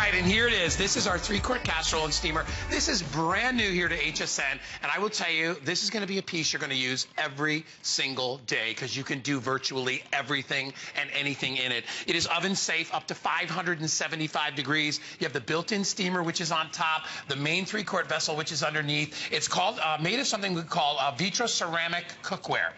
right, and here it is. This is our 3-quart casserole and steamer. This is brand new here to HSN, and I will tell you, this is going to be a piece you're going to use every single day because you can do virtually everything and anything in it. It is oven safe up to 575 degrees. You have the built-in steamer, which is on top, the main 3-quart vessel, which is underneath. It's called made of something we call vitro ceramic cookware.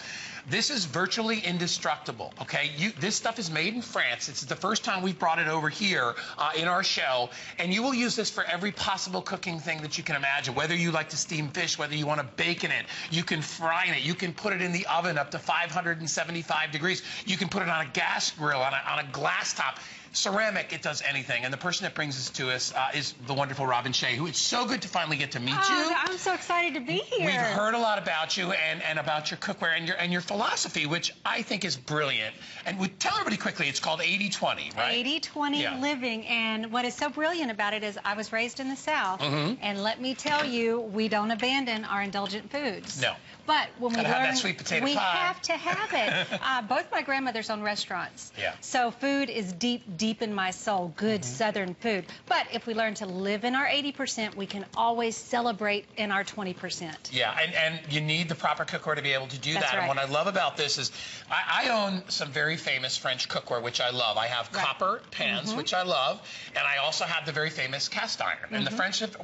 This is virtually indestructible, okay? This stuff is made in France. It's the first time we've brought it over here in our show, and you will use this for every possible cooking thing that you can imagine, whether you like to steam fish, whether you want to bake in it, you can fry in it, you can put it in the oven up to 575 degrees, you can put it on a gas grill, on a glass top. Ceramic, it does anything. And the person that brings this to us is the wonderful Robin Shea, who it's so good to finally get to meet you. I'm so excited to be here. We've heard a lot about you and about your cookware and your philosophy, which I think is brilliant. And we tell everybody quickly, it's called 80-20, right? 80-20 living. And what is so brilliant about it is I was raised in the South, and let me tell you, we don't abandon our indulgent foods. No. But when we learn, have that sweet potato we pie. have to have it. Both my grandmothers own restaurants. Yeah. So food is deep in my soul, good Southern food. But if we learn to live in our 80%, we can always celebrate in our 20%. Yeah, and you need the proper cookware to be able to do that. Right. And what I love about this is I own some very famous French cookware, which I love. I have copper pans, which I love, and I also have the very famous cast iron. And the French have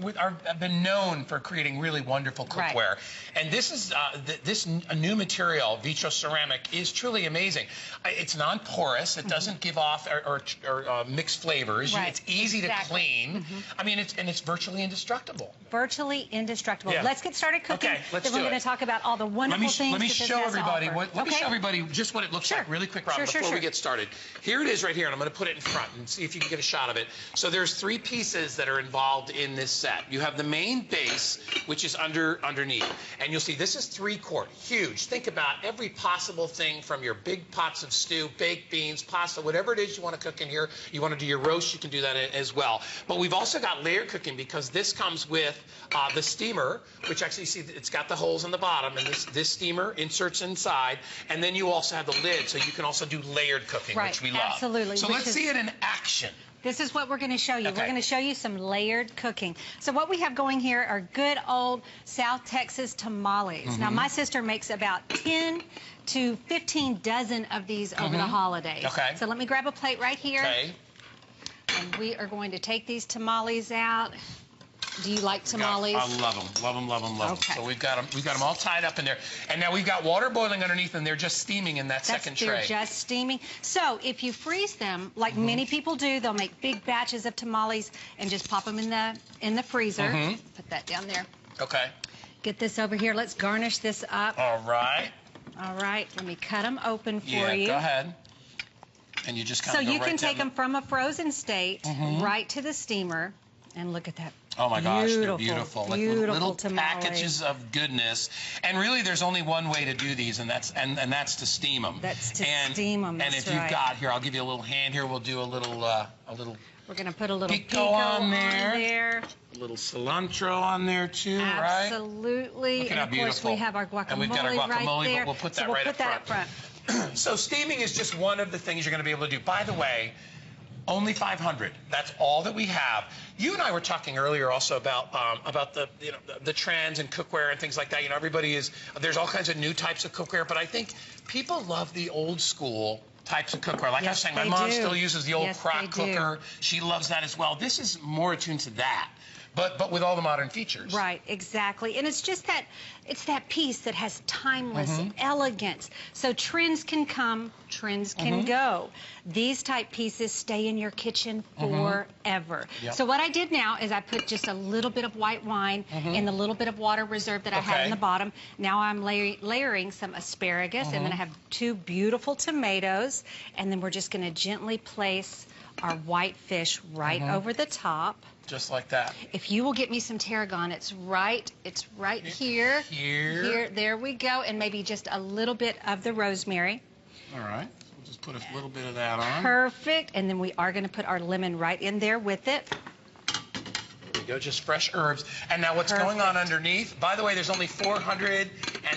been known for creating really wonderful cookware. And this is this new material, vitro ceramic, is truly amazing. It's non-porous. It doesn't give off or mixed flavors. Right. It's easy to clean. I mean, it's virtually indestructible. Virtually indestructible. Yeah. Let's get started cooking. Okay, let's then do we're going to talk about all the wonderful things Let me show everybody just what it looks Sure. like really quick, Robin, before we get started. Here it is right here, and I'm going to put it in front and see if you can get a shot of it. So there's 3 pieces that are involved in this set. You have the main base, which is underneath, and you'll see this is 3-quart, huge. Think about every possible thing from your big pots of stew, baked beans, pasta, whatever it is you want to cook in here. You want to do your roast, you can do that as well. But we've also got layered cooking because this comes with the steamer, which actually, see, it's got the holes in the bottom, and this steamer inserts inside, and then you also have the lid, so you can also do layered cooking, which we love. Absolutely. So let's see it in action. This is what we're going to show you. Okay. We're going to show you some layered cooking. So what we have going here are good old South Texas tamales. Now, my sister makes about 10 to 15 dozen of these over the holidays. Okay. So let me grab a plate right here. Okay. And we are going to take these tamales out. Do you like tamales? I love them. Love them, love them, love them. Okay. So we've got them all tied up in there. And now we've got water boiling underneath, and they're just steaming in that second tray. They're just steaming. So if you freeze them, like many people do, they'll make big batches of tamales and just pop them in the freezer. Put that down there. Okay. Get this over here. Let's garnish this up. All right. All right. Let me cut them open for you. Yeah, go ahead. And you just kind of So you can take them from a frozen state right to the steamer. And look at that. Oh my gosh, they're beautiful. Like little tamale. packages of goodness. And really, there's only one way to do these, and that's to steam them. That's to steam them. And if you've got here, I'll give you a little hand here. We'll do a little. We're gonna put a little pico on there. A little cilantro on there too, right? Absolutely. Look at and how of beautiful. course we have our guacamole, and we've got our guacamole, right there. but we'll put that so right up front. So steaming is just one of the things you're going to be able to do. By the way, only 500. That's all that we have. You and I were talking earlier also about the trends and cookware and things like that. You know, there's all kinds of new types of cookware, but I think people love the old school types of cookware. Like I was saying, my mom still uses the old crock cooker. She loves that as well. This is more attuned to that. But with all the modern features. Right, exactly. And it's just that, it's that piece that has timeless elegance. So trends can come, trends can go. These type pieces stay in your kitchen forever. Yep. So what I did now is I put just a little bit of white wine in the little bit of water reserve that I had in the bottom. Now I'm layering some asparagus, and then I have 2 beautiful tomatoes, and then we're just going to gently place our white fish right over the top. Just like that. If you will get me some tarragon, it's right here. Here, there we go. And maybe just a little bit of the rosemary. All right. We'll just put a little bit of that on. Perfect. And then we are going to put our lemon right in there with it. There we go, just fresh herbs. And now what's going on underneath? By the way, there's only 400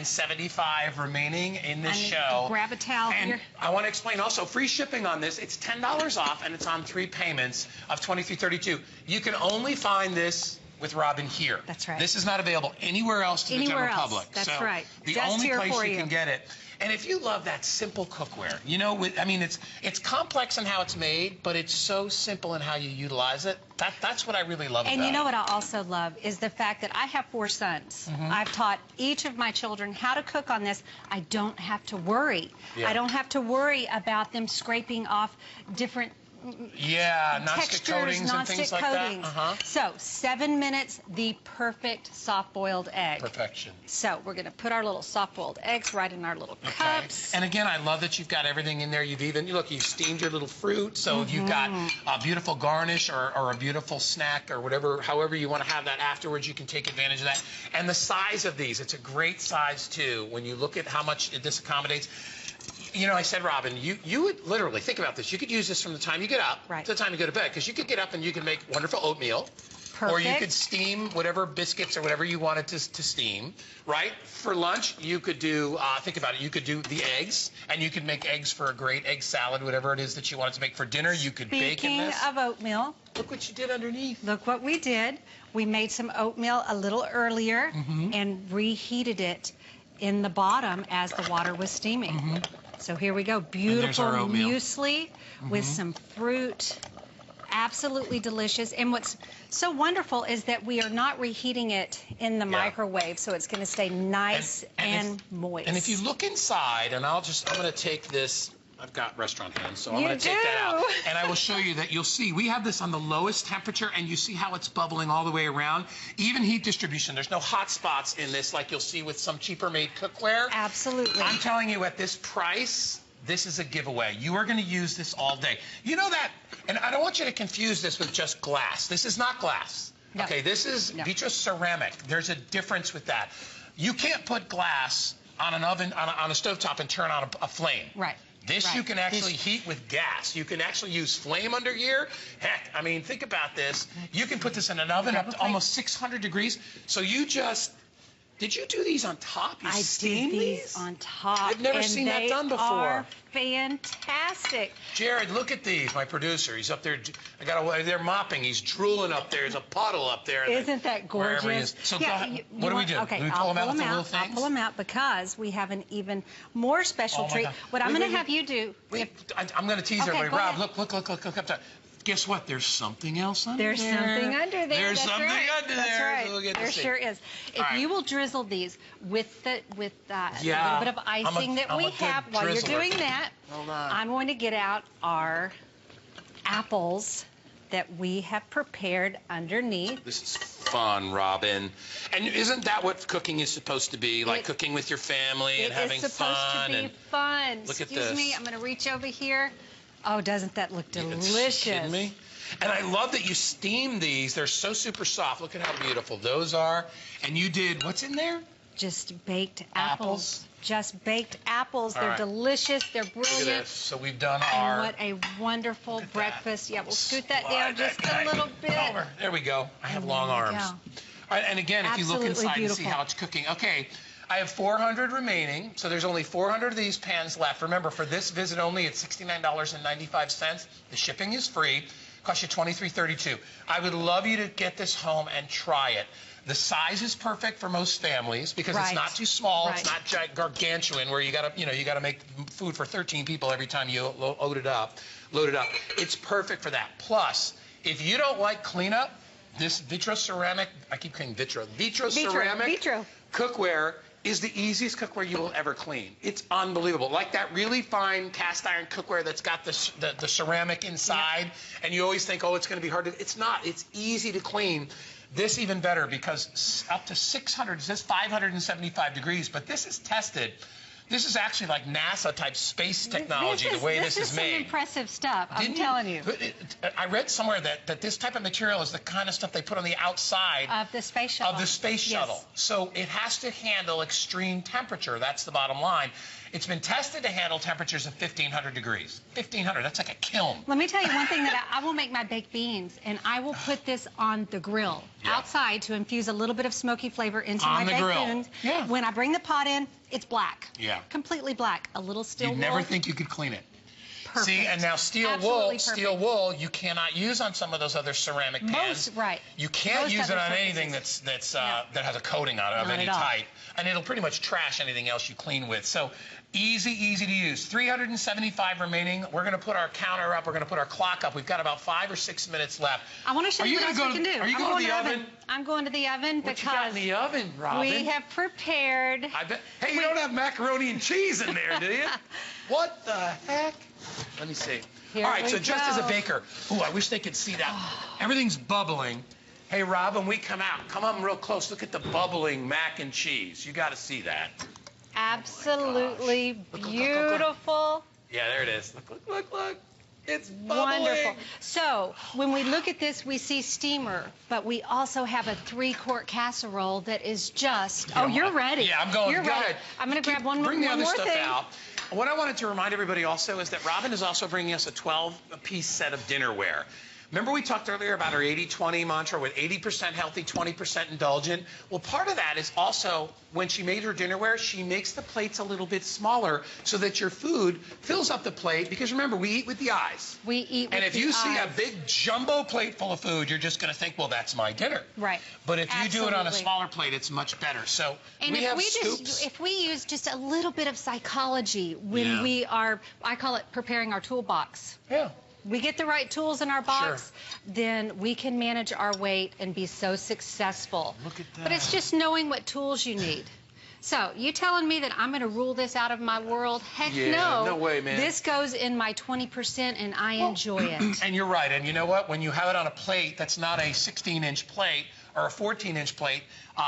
$175 remaining in this show. Grab a towel and here. I want to explain also, free shipping on this. It's $10 off, and it's on 3 payments of $23.32. You can only find this with Robin here. That's right. This is not available anywhere else to the general public. That's so right. The Just only here place for you can get it. And if you love that simple cookware, you know, I mean, it's complex in how it's made, but it's so simple in how you utilize it. That's what I really love about it. And you know what I also love is the fact that I have 4 sons. I've taught each of my children how to cook on this. I don't have to worry. Yeah. I don't have to worry about them scraping off different non-stick coatings and things like that. So 7 minutes, the perfect soft-boiled egg. Perfection. So we're going to put our little soft-boiled eggs right in our little cups. And again, I love that you've got everything in there. You've you've steamed your little fruit, so you've got a beautiful garnish or a beautiful snack or whatever, however you want to have that afterwards, you can take advantage of that. And the size of these, it's a great size too. When you look at how much this accommodates. You know, I said, Robin, you would literally, think about this, you could use this from the time you get up to the time you go to bed, because you could get up and you can make wonderful oatmeal. Perfect. Or you could steam whatever biscuits or whatever you wanted to steam, right? For lunch, you could do, think about it, you could do the eggs, and you could make eggs for a great egg salad, whatever it is that you wanted to make for dinner. You could bake in this. Speaking of oatmeal. Look what you did underneath. Look what we did. We made some oatmeal a little earlier and reheated it in the bottom as the water was steaming. So here we go, beautiful muesli with some fruit, absolutely delicious. And what's so wonderful is that we are not reheating it in the microwave, so it's going to stay nice and moist. And if you look inside, and I'm going to take this. I've got restaurant hands, so I'm going to take that out. And I will show you that you'll see we have this on the lowest temperature, and you see how it's bubbling all the way around. Even heat distribution. There's no hot spots in this like you'll see with some cheaper made cookware. Absolutely. I'm telling you, at this price, this is a giveaway. You are going to use this all day. You know that, and I don't want you to confuse this with just glass. This is not glass. No. Okay, this is vitro ceramic. There's a difference with that. You can't put glass on an oven, on a stovetop and turn on a flame. Right. This you can actually heat with gas. You can actually use flame under here. Heck, I mean, think about this. You can put this in an oven up to almost 600 degrees. So you just, did you do these on top? You steam these on top. I've never seen that done before. Are fantastic. Jared, look at these. My producer, he's up there. They're mopping. He's drooling up there. There's a puddle up there. Isn't that gorgeous? So what do we do? Okay, do we pull them out with the little things? I'll pull them out because we have an even more special treat. What I'm going to have you do. I'm going to tease everybody. Rob, look up there. Guess what? There's something else under there. There's something under there. There's something under there. That's right. There sure is. If you will drizzle these with a little bit of icing that we have, while you're doing that, I'm going to get out our apples that we have prepared underneath. This is fun, Robin. And isn't that what cooking is supposed to be? Like cooking with your family and having fun? It is supposed to be fun. Look at this. Excuse me, I'm going to reach over here. Oh, doesn't that look delicious? Are you kidding me? And I love that you steam these. They're so super soft. Look at how beautiful those are. And you did, what's in there? Just baked apples. Just baked apples. They're delicious. They're brilliant. Look at this. So we've done our... What a wonderful breakfast. Yeah, we'll scoot that down just a little bit. There we go. I have long arms. All right, and again, if you look inside and see how it's cooking. Okay. I have 400 remaining, so there's only 400 of these pans left. Remember, for this visit only, it's $69.95. The shipping is free. Costs you $23.32. I would love you to get this home and try it. The size is perfect for most families because it's not too small. It's not gargantuan where you gotta make food for 13 people every time you load it up. It's perfect for that. Plus, if you don't like cleanup, this vitro ceramic, I keep saying vitro ceramic cookware is the easiest cookware you will ever clean. It's unbelievable. Like that really fine cast iron cookware that's got the ceramic inside, and you always think, oh, it's going to be hard to... It's not. It's easy to clean. This even better because up to 600, it says 575 degrees, but this is tested. This is actually like NASA-type space technology, the way this is made. This is some impressive stuff, I'm telling you. I read somewhere that this type of material is the kind of stuff they put on the outside of the space shuttle. So it has to handle extreme temperature. That's the bottom line. It's been tested to handle temperatures of 1,500 degrees. 1,500, that's like a kiln. Let me tell you one thing that I will make my baked beans, and I will put this on the grill outside to infuse a little bit of smoky flavor into my baked beans. Yeah. When I bring the pot in, it's black. Yeah. Completely black. A little steel wool. You'd never think you could clean it. Perfect. See, and now steel wool, you cannot use on some of those other ceramic pans. You can't use it on anything that has a coating on it of any type, and it'll pretty much trash anything else you clean with. So easy to use. 375 remaining. We're going to put our counter up. We're going to put our clock up. We've got about 5 or 6 minutes left. I want to show you what else we can do. Are you going to the oven? I'm going to the oven because you got in the oven, Robin? We have prepared. I bet. Hey, you don't have macaroni and cheese in there, do you? What the heck? Let me see. All right, so just as a baker, I wish they could see that. Everything's bubbling. Hey, Rob, when we come out, come up real close. Look at the bubbling mac and cheese. You got to see that. Absolutely beautiful. Yeah, there it is. Look. It's bubbling. Wonderful. So when we look at this, we see steamer, but we also have a 3-quart casserole that is just. Oh, you're ready. Yeah, I'm going. You're Go ahead. I'm going to grab one more thing. Bring the other stuff out. What I wanted to remind everybody also is that Robin is also bringing us a 12-piece set of dinnerware. Remember we talked earlier about our 80-20 mantra with 80% healthy, 20% indulgent? Well, part of that is also when she made her dinnerware, she makes the plates a little bit smaller so that your food fills up the plate. Because remember, we eat with the eyes. We eat with the eyes. And if you see a big jumbo plate full of food, you're just going to think, well, that's my dinner. Right. But if you do it on a smaller plate, it's much better. So we have scoops. If we use just a little bit of psychology when we are, I call it preparing our toolbox. Yeah. We get the right tools in our box, then we can manage our weight and be so successful. Look at that. But it's just knowing what tools you need. So, you telling me that I'm going to rule this out of my world? Heck no. No way, man. This goes in my 20% and I enjoy it. And you're right. And you know what? When you have it on a plate that's not a 16-inch plate or a 14-inch plate,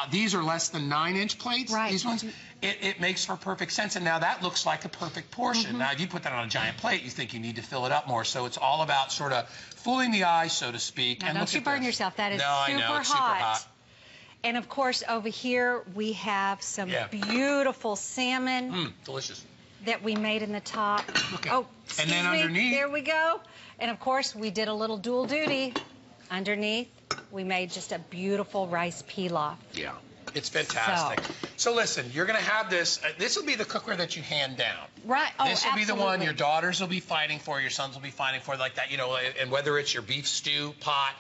these are less than 9-inch plates. Right. These ones. It makes for perfect sense. And now that looks like a perfect portion. Now, if you put that on a giant plate, you think you need to fill it up more. So it's all about sort of fooling the eye, so to speak. Now, and don't you burn yourself. That is super hot. And, of course, over here we have some beautiful salmon. Delicious. That we made in the top. Okay. Oh, and then underneath. There we go. And, of course, we did a little dual duty. Underneath, we made just a beautiful rice pilaf. Yeah. It's fantastic. So listen, you're going to have this. This will be the cookware that you hand down. Right. Oh, this will be the one your daughters will be fighting for, your sons will be fighting for, like that, you know, and whether it's your beef stew pot,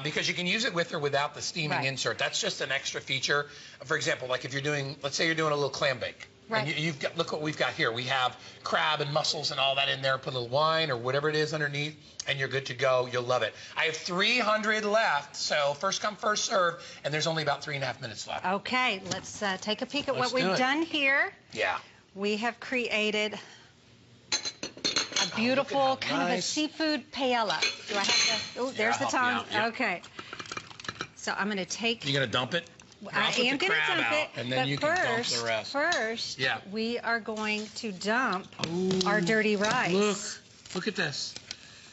because you can use it with or without the steaming insert. That's just an extra feature. For example, like if you're doing, let's say you're doing a little clam bake. Right. And you've got, look what we've got here. We have crab and mussels and all that in there. Put a little wine or whatever it is underneath, and you're good to go. You'll love it. I have 300 left, so first come, first serve, and there's only about 3.5 minutes left. Okay, let's take a peek at what we've done here. Yeah. We have created a beautiful kind of a seafood paella. Do I have to? Oh, there's the tongue. Okay. So I'm going to take. You're going to dump it? I am going to dump it, and then you can dump the rest. First, we are going to dump our dirty rice. Look at this.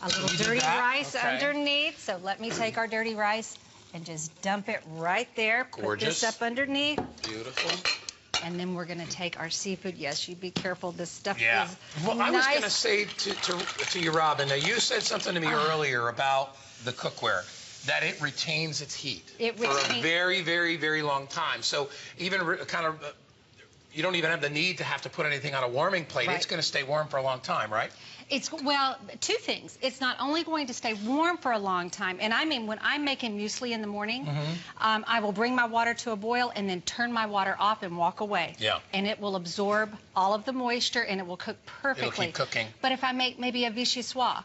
A little dirty rice underneath. So let me take our dirty rice and just dump it right there. Gorgeous. Put this up underneath. Beautiful. And then we're going to take our seafood. Yes, you be careful. This stuff is well, nice. I was going to say to you, Robin, now you said something to me earlier about the cookware, that it retains its heat for a very, very, very long time. So even kind of, you don't even have the need to have to put anything on a warming plate. It's going to stay warm for a long time, right? It's, well, two things. It's not only going to stay warm for a long time, and I mean when I'm making muesli in the morning, I will bring my water to a boil and then turn my water off and walk away. Yeah. And it will absorb all of the moisture and it will cook perfectly. It'll keep cooking. But if I make maybe a vichyssoise,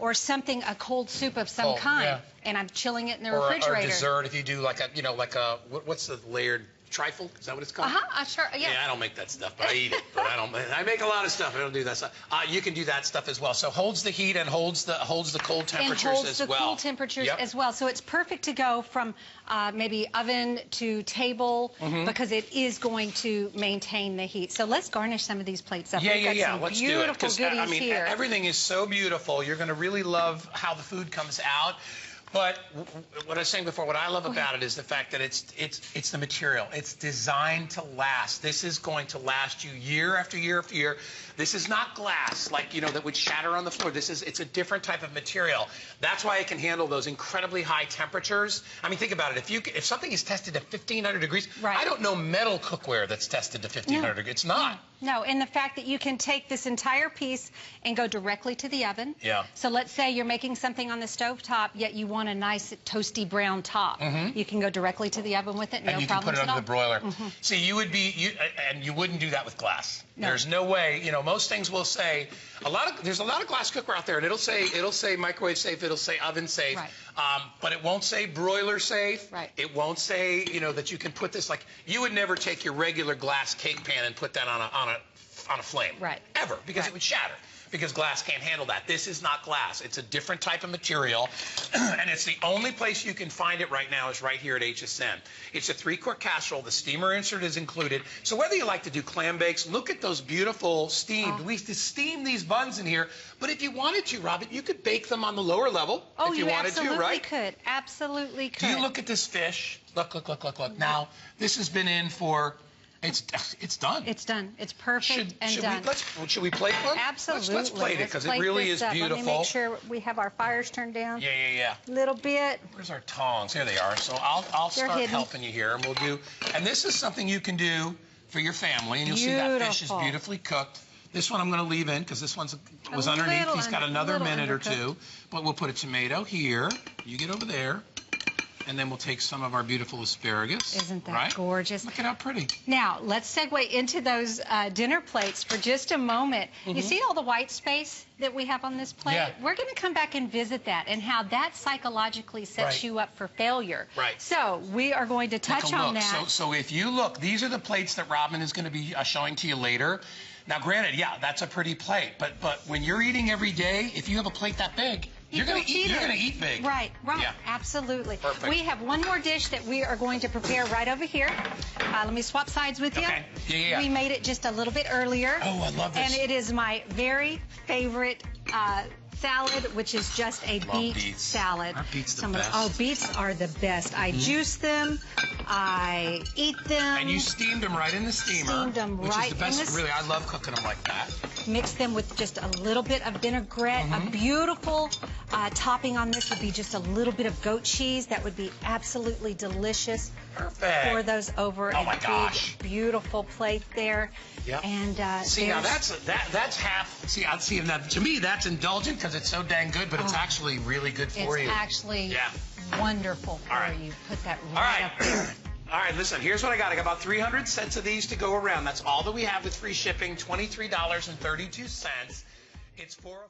or something, a cold soup of some kind, and I'm chilling it in the refrigerator. Or dessert, if you do like a, you know, like a, what's the layered trifle? Is that what it's called? Sure, yeah. Yeah, I don't make that stuff, but I eat it. But I make a lot of stuff. I don't do that stuff. You can do that stuff as well. So holds the heat and holds the cold temperatures as well. And holds the cool temperatures as well. So it's perfect to go from maybe oven to table because it is going to maintain the heat. So let's garnish some of these plates up. We've got some let's beautiful do it. Goodies I mean, here. everything is so beautiful. You're going to really love how the food comes out. But what I was saying before, what I love about it is the fact that it's the material. It's designed to last. This is going to last you year after year after year. This is not glass, like, you know, that would shatter on the floor. It's a different type of material. That's why it can handle those incredibly high temperatures. I mean, think about it. If something is tested at 1,500 degrees, right. I don't know metal cookware that's tested to 1,500 degrees. It's not. No, and the fact that you can take this entire piece and go directly to the oven. Yeah. So let's say you're making something on the stovetop, yet you want a nice toasty brown top. You can go directly to the oven with it, no problems at all. And you can put it under the broiler. See, and you wouldn't do that with glass. No. There's no way. You know, most things will say there's a lot of glass cookware out there, and it'll say microwave safe, it'll say oven safe, right. But it won't say broiler safe. Right. It won't say, you know, that you can put this, like, you would never take your regular glass cake pan and put that on a flame. Right. Ever, because it would shatter. Because glass can't handle that. This is not glass. It's a different type of material, and it's the only place you can find it right now is right here at HSN. It's a 3-quart casserole. The steamer insert is included. So whether you like to do clam bakes, look at those beautiful steamed. We steam these buns in here, but if you wanted to, Robin, you could bake them on the lower level if you wanted to, right? Could. Absolutely could. Do you look at this fish? Look, look, look, look, look. Now, this has been in for... It's done. It's done. It's perfect and done. Should we plate one? Absolutely. Let's plate it, because it really is beautiful. Let me make sure we have our fires turned down. Yeah. Little bit. Where's our tongs? Here they are. So I'll start helping you here, and we'll do. And this is something you can do for your family, and you'll see that fish is beautifully cooked. This one I'm going to leave in because this was underneath. He's got another minute or two. But we'll put a tomato here. You get over there. And then we'll take some of our beautiful asparagus. Isn't that gorgeous? Look at how pretty. Now, let's segue into those dinner plates for just a moment. You see all the white space that we have on this plate? Yeah. We're going to come back and visit that and how that psychologically sets you up for failure. Right. So we are going to touch on that. So if you look, these are the plates that Robin is going to be showing to you later. Now, granted, yeah, that's a pretty plate. But when you're eating every day, if you have a plate that big, you're going to eat big. Right, yeah. Absolutely. Perfect. We have one more dish that we are going to prepare right over here. Let me swap sides with you. Okay. Yeah. We made it just a little bit earlier. Oh, I love this. And it is my very favorite salad, which is just a beet salad. Aren't beets the best? Oh, beets are the best. I juice them. I eat them. And you steamed them right in the steamer. Steamed them which right is the best. in the Really, I love cooking them like that. Mix them with just a little bit of vinaigrette. A beautiful topping on this would be just a little bit of goat cheese. That would be absolutely delicious. Perfect. Pour those over a big, beautiful plate there. Yep. And see, now that's half. See, now, to me, that's indulgent because it's so dang good, but it's actually really good for you. It's actually wonderul for you. Put that up there. All right, listen, here's what I got. I got about 300 sets of these to go around. That's all that we have with free shipping, $23.32. It's for